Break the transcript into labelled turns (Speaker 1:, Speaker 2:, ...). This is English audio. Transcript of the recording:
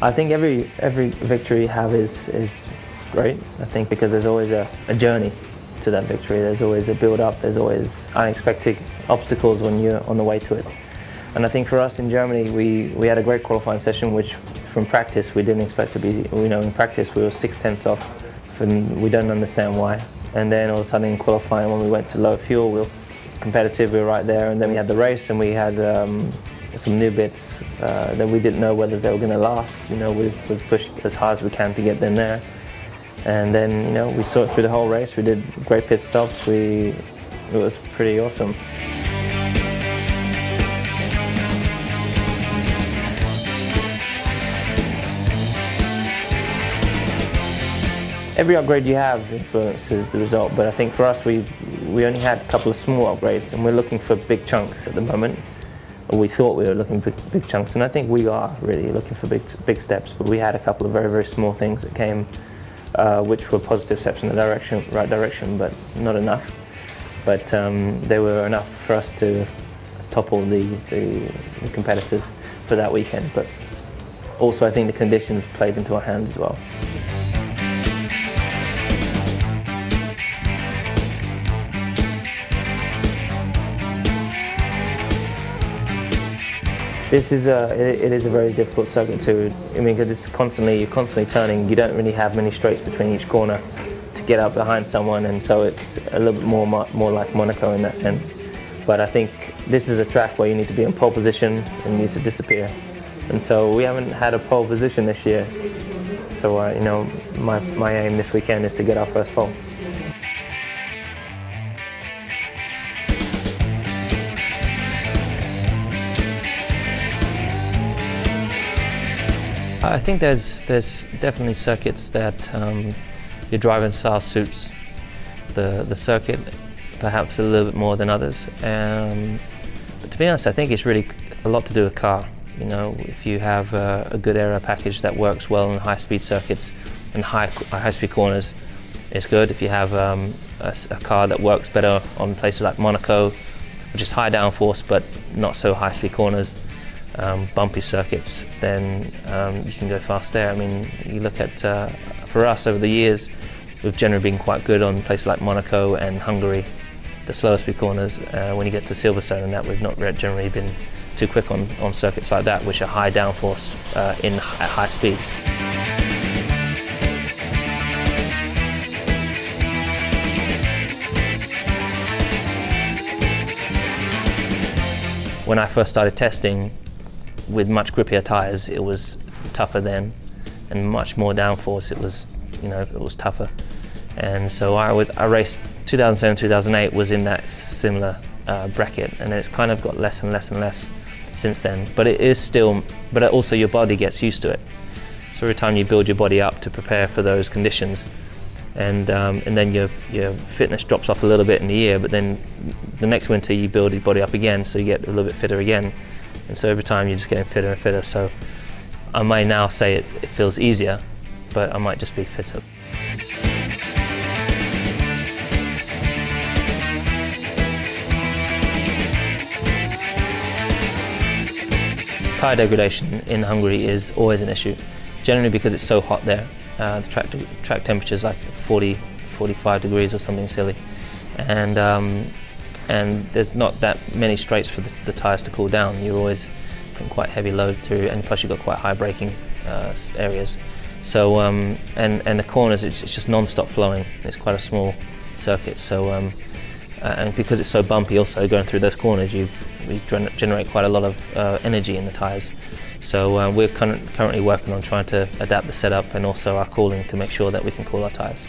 Speaker 1: I think every victory you have is great. I think because there's always a journey to that victory. There's always a build-up. There's always unexpected obstacles when you're on the way to it. And I think for us in Germany, we had a great qualifying session, which from practice we didn't expect to be. In practice we were 6/10 off, and we don't understand why. And then all of a sudden in qualifying, when we went to low fuel, we were competitive. We were right there, and then we had the race, and we had some new bits that we didn't know whether they were going to last. We've pushed as hard as we can to get them there. And then, we saw it through the whole race. We did great pit stops. It was pretty awesome. Every upgrade you have influences the result, but I think for us, we only had a couple of small upgrades, and we're looking for big chunks at the moment. Or we thought we were looking for big chunks, and I think we are really looking for big steps. But we had a couple of very small things that came, which were positive steps in the right direction, but not enough. But they were enough for us to topple the competitors for that weekend. But also, I think the conditions played into our hands as well. It is a very difficult circuit too. Because you're constantly turning. You don't really have many straights between each corner to get up behind someone, and so it's a little bit more like Monaco in that sense. But I think this is a track where you need to be in pole position and you need to disappear. And so we haven't had a pole position this year. So my aim this weekend is to get our first pole. I think there's definitely circuits that your driving style suits the circuit perhaps a little bit more than others. But to be honest, I think it's really a lot to do with car. If you have a good aero package that works well in high-speed circuits and high-speed corners, it's good. If you have a car that works better on places like Monaco, which is high downforce but not so high-speed corners, bumpy circuits, then you can go fast there. You look at, for us over the years, we've generally been quite good on places like Monaco and Hungary, the slower speed corners. When you get to Silverstone and that, we've not generally been too quick on circuits like that, which are high downforce at high speed. When I first started testing, with much grippier tyres, it was tougher then, and much more downforce. It was tougher, and so I raced 2007, 2008 was in that similar bracket, and it's kind of got less and less since then. But it is still, but also your body gets used to it. So every time you build your body up to prepare for those conditions, and then your fitness drops off a little bit in the year, but then the next winter you build your body up again, so you get a little bit fitter again. And so every time you're just getting fitter and fitter. So I may now say it feels easier, but I might just be fitter. Tyre degradation in Hungary is always an issue, generally because it's so hot there. The track temperature is like 40, 45 degrees or something silly. And there's not that many straights for the tyres to cool down. You're always putting quite heavy load through, and plus you've got quite high braking areas. So and the corners, it's just non-stop flowing. It's quite a small circuit. So and because it's so bumpy, also going through those corners, we generate quite a lot of energy in the tyres. So we're currently working on trying to adapt the setup and also our cooling to make sure that we can cool our tyres.